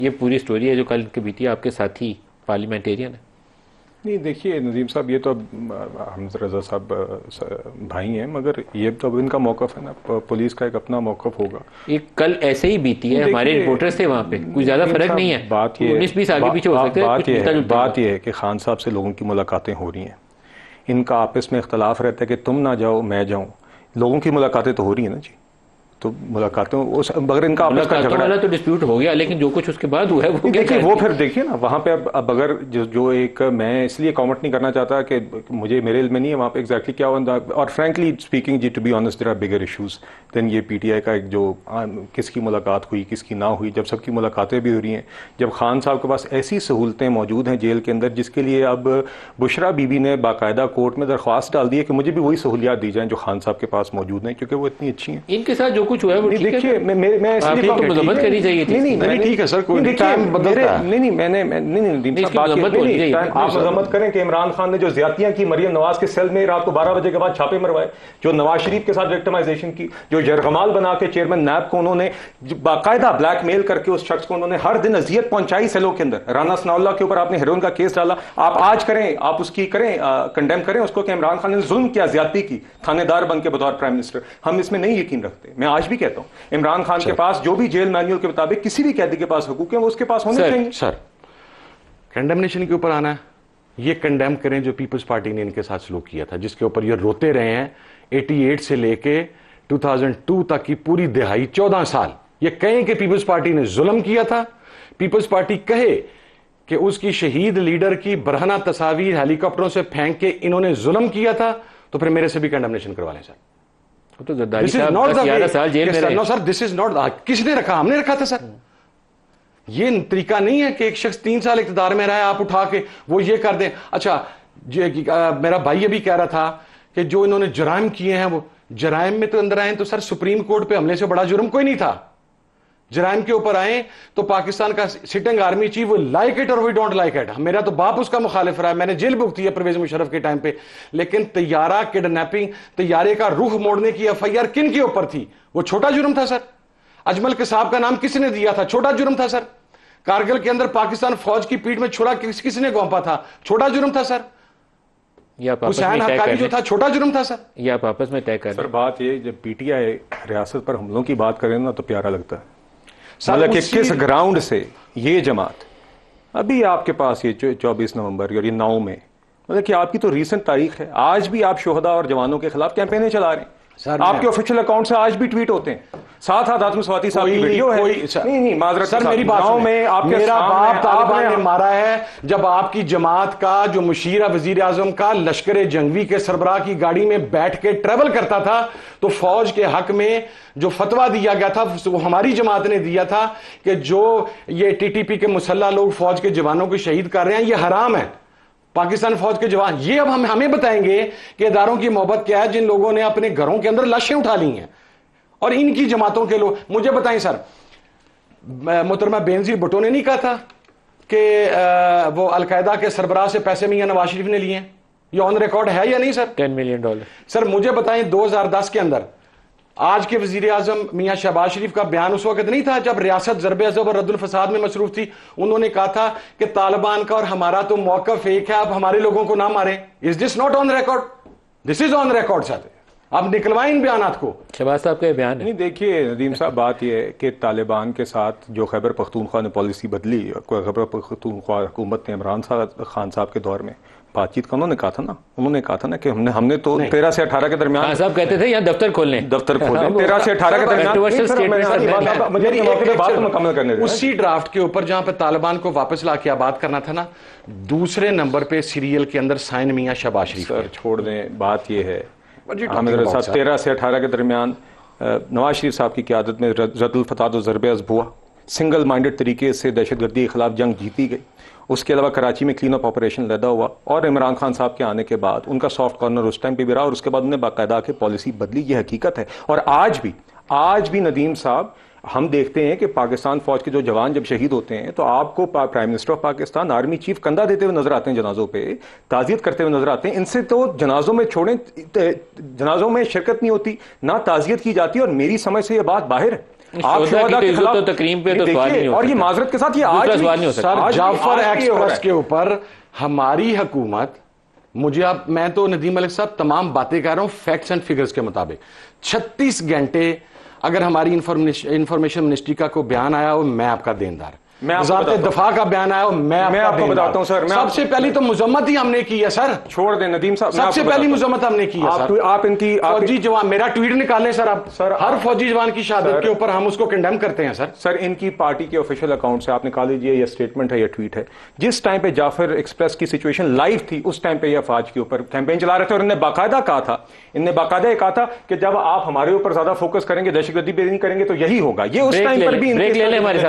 یہ پوری سٹوری ہے جو کل کے بیتی ہے آپ کے ساتھی پارلیمنٹیرین ہے. نہیں دیکھیے ندیم صاحب، یہ تو اب حمزہ رضا صاحب بھائی ہیں، مگر یہ تو اب ان کا موقف ہے نا، پولیس کا ایک اپنا موقف ہوگا. ایک کل ایسے ہی بیتی ہے، ہمارے رپورٹرز تھے وہاں پہ، کوئی زیادہ فرق نہیں ہے. بات یہ 19-20 آگے پیچھے ہو سکتے ہیں. بات یہ ہے کہ خان صاحب سے لوگوں کی ملاقاتیں ہو رہی ہیں، ان کا آپس میں اختلاف رہتا ہے کہ تم نہ جاؤ میں جاؤں. لوگوں کی ملاقاتیں تو ہو رہی ہیں نا جی، تو ملاقاتیں مگر ان کا آپس کا جھگڑا والا تو ڈسپیوٹ ہو گیا، لیکن جو کچھ اس کے بعد ہوا ہے وہ دیکھیے، وہ پھر دیکھیے نا وہاں پہ اب اگر جو ایک میں اس لیے کامنٹ نہیں کرنا چاہتا کہ میرے علم میں نہیں ہے وہاں پہ ایگزیکٹلی کیا ہوا، اور فرینکلی اسپیکنگ جی to be honest there are bigger issues then یہ پی ٹی آئی کا ایک جو کس کی ملاقات ہوئی کس کی نہ ہوئی. جب سب کی ملاقاتیں بھی ہو رہی ہیں، جب خان صاحب کے پاس ایسی سہولتیں موجود ہیں جیل کے اندر جس کے لیے اب بشرا بی بی نے باقاعدہ کورٹ میں درخواست ڈال دی ہے کہ مجھے بھی وہی سہولیات دی جائیں جو خان صاحب کے پاس موجود ہیں کیونکہ وہ اتنی اچھی ہیں. ان کے ساتھ جو کچھ ہوا ہے وہ دیکھیے میں اس لیے مذمت کرنی چاہیے تھی. نہیں ٹھیک ہے سر، کوئی ٹائم بدلتا ہے. نہیں میں نے آپ مذمت کریں کہ عمران خان نے جو زیادتیاں کی مریم نواز کے سیل میں رات کو 12 بجے کے بعد چھاپے مروائے، جو نواز شریف کے ساتھ وکٹمائزیشن کی، جو یرغمال بنا کے چیئرمین نیب کو انہوں نے باقاعدہ بلیک میل کر کے اس شخص کو انہوں نے ہر دن اذیت پہنچائی سیلوں کے اندر. رانا ثناء اللہ کے اوپر آپ نے ہیروئن کا کیس ڈالا. آپ آج کریں، آپ اس کی کریں کنڈیم کریں اس کو کہ عمران خان نے ظلم کیا، زیادتی کی تھانے دار بن کے بطور پرائم منسٹر. ہم اس میں نہیں یقین رکھتے. میں آج بھی کہتا ہوں عمران خان کے پاس جو بھی جیل مینیول کے مطابق کسی بھی قیدی کے پاس حقوق ہیں وہ اس کے پاس ہونے چاہیے. سر کنڈمنیشن کے اوپر آنا ہے، یہ کنڈیم کریں جو پیپلز پارٹی نے ان کے ساتھ سلوک کیا تھا، جس کے اوپر یہ روتے رہے ہیں 88 سے لے کے 2002 تک کی پوری دہائی 14 سال. یہ کہیں کہ پیپلز پارٹی نے ظلم کیا تھا، پیپلز پارٹی کہے کہ اس کی شہید لیڈر کی برہنہ تصاویر ہیلی کاپٹروں سے پھینک کے انہوں نے ظلم کیا تھا، تو پھر میرے سے بھی کنڈمنیشن کروا لیں سر. تو زرداری صاحب 11 سال جیل میں رہے. نو سر، دس از ناٹ. کس نے رکھا؟ ہم نے رکھا تھا سر. یہ طریقہ نہیں ہے کہ ایک شخص 3 سال اقتدار میں رہا ہے آپ اٹھا کے وہ یہ کر دیں. اچھا میرا بھائی یہ بھی کہہ رہا تھا کہ جو انہوں نے جرائم کیے ہیں وہ جرائم میں تو اندر آئیں تو سر سپریم کورٹ پہ حملے سے بڑا جرم کوئی نہیں تھا. جرائم کے اوپر آئیں تو پاکستان کا سٹنگ آرمی چیف وہ لائک اٹ اور وی ڈونٹ لائک اٹ. میرا تو باپ اس کا مخالف رہا ہے، میں نے جیل بھگتی ہے پرویز مشرف کے ٹائم پہ. لیکن طیارہ کڈنیپنگ، طیارے کا رخ موڑنے کی ایف آئی آر کن کے اوپر تھی؟ وہ چھوٹا جرم تھا سر. اجمل قصاب کا نام کس نے دیا تھا؟ چھوٹا جرم تھا سر. کارگل کے اندر پاکستان فوج کی پیٹ میں چھڑا کس نے گونپا تھا؟ چھوٹا جرم تھا سر. حسین حقانی جو تھا چھوٹا جرم تھا سر. یہ آپ آپس میں طے کر سر. بات یہ جب پی ٹی آئی ریاست پر حملوں کی بات کریں نا تو پیارا لگتا ہے. مطلب کہ کس گراؤنڈ سے یہ جماعت ابھی آپ کے پاس یہ 24 نومبر اور یہ 9 میں، مطلب کہ آپ کی تو ریسنٹ تاریخ ہے، آج بھی آپ شہداء اور جوانوں کے خلاف کیمپینیں چلا رہے ہیں. آپ کے آفیشیل اکاؤنٹ سے آج بھی ٹویٹ ہوتے ہیں. ساتھ آتم سواتی صاحب کی ویڈیو ہے. نہیں معذرت سر، میری بات میں میرا باپ طالبان نے مارا ہے جب آپ کی جماعت کا جو مشیر وزیر اعظم کا لشکر جنگوی کے سربراہ کی گاڑی میں بیٹھ کے ٹریول کرتا تھا تو فوج کے حق میں جو فتویٰ دیا گیا تھا وہ ہماری جماعت نے دیا تھا کہ جو یہ ٹی ٹی پی کے مسلح لوگ فوج کے جوانوں کو شہید کر رہے ہیں یہ حرام ہے. پاکستان فوج کے جوان یہ اب ہمیں بتائیں گے کہ اداروں کی محبت کیا ہے جن لوگوں نے اپنے گھروں کے اندر لاشیں اٹھا لی ہیں. اور ان کی جماعتوں کے لوگ مجھے بتائیں سر، محترمہ بینظیر بھٹو نے نہیں کہا تھا کہ وہ القاعدہ کے سربراہ سے پیسے میاں نواز شریف نے لیے ہیں؟ یہ آن ریکارڈ ہے یا نہیں سر؟ $10 ملین. سر مجھے بتائیں 2010 کے اندر آج کے وزیر اعظم میاں شہباز شریف کا بیان اس وقت نہیں تھا جب ریاست ضرب عضب اور رد الفساد میں مصروف تھی؟ انہوں نے کہا تھا کہ طالبان کا اور ہمارا تو موقف ایک ہے، اب ہمارے لوگوں کو نہ ماریں. Is this not on record? This is on record sir. اب نکلوائیں ان بیانات کو. شہباز صاحب کا بیان ہے. نہیں دیکھیے ندیم صاحب، بات یہ ہے کہ طالبان کے ساتھ جو خیبر پختونخوا نے پالیسی بدلی، خیبر پختونخوا حکومت نے عمران خان صاحب کے دور میں بات چیت کا انہوں نے کہا تھا نا کہ ہم نے تو 13 سے 18 کے درمیان صاحب کہتے تھے یہاں دفتر کھولنے 13 سے 18 کے درمیان اسی ڈرافٹ کے اوپر جہاں پہ طالبان کو واپس لا کے آباد کرنا تھا نا، دوسرے نمبر پہ سیریل کے اندر سائن میاں شہباز شریف. سر چھوڑ دیں، بات یہ ہے 13 سے 18 کے درمیان نواز شریف صاحب کی قیادت میں رد الفتاد و ضرب عضب ہوا. سنگل مائنڈڈ طریقے سے دہشت گردی کے خلاف جنگ جیتی گئی. اس کے علاوہ کراچی میں کلین اپ آپریشن لیدا ہوا اور عمران خان صاحب کے آنے کے بعد ان کا سافٹ کارنر اس ٹائم پہ بھی رہا اور اس کے بعد انہوں نے باقاعدہ کے پالیسی بدلی. یہ حقیقت ہے. اور آج بھی ندیم صاحب ہم دیکھتے ہیں کہ پاکستان فوج کے جو جوان جب شہید ہوتے ہیں تو آپ کو prime minister of Pakistan, army chief کندھا دیتے ہوئے نظر آتے ہیں جنازوں پہ، تعزیت کرتے ہوئے نظر آتے ہیں. ان سے تو جنازوں میں جنازوں میں شرکت نہیں ہوتی، نہ تعزیت کی جاتی. اور میری سمجھ سے یہ بات باہر ہے آپ شہداء کے خلاف تقریم پہ تو سوال نہیں ہو اور یہ معذرت کے ساتھ یہ آج سوال نہیں ہو سکتا. سر جعفر ایکسپریس کے اوپر ہماری حکومت، مجھے اب میں تو ندیم ملک صاحب تمام باتیں کہہ رہا ہوں فیکٹس اینڈ فگرز کے مطابق، 36 گھنٹے اگر ہماری انفارمیشن منسٹری کا کوئی بیان آیا ہو میں آپ کا دیندار، وزارت دفاع کا بیان آیا ہو میں آپ کو بتاتا ہوں سر. سب سے پہلی تو مذمت ہی ہم نے کی ہے سر. چھوڑ دیں ندیم صاحب، سب سے پہلی مذمت ہم نے کی ہے سر. آپ ان کی فوجی جوان، میرا ٹویٹ نکالیں سر آپ، ہر فوجی جوان کی شہادت کے اوپر ہم اس کو کنڈیم کرتے ہیں سر. سر ان کی پارٹی کے آفیشیل اکاؤنٹ سے آپ نکال لیجیے، یہ اسٹیٹمنٹ ہے یا ٹویٹ ہے، جس ٹائم پہ جعفر ایکسپریس کی سچویشن لائیو تھی اس ٹائم پہ یہ افواج کے اوپر کیمپین چلا رہے تھے، اور انہوں نے باقاعدہ کہا تھا، یہ کہا تھا کہ جب آپ ہمارے اوپر زیادہ فوکس کریں گے، دہشت گردی پہ نہیں کریں گے تو یہی ہوگا. یہ اس ٹائم پر بھی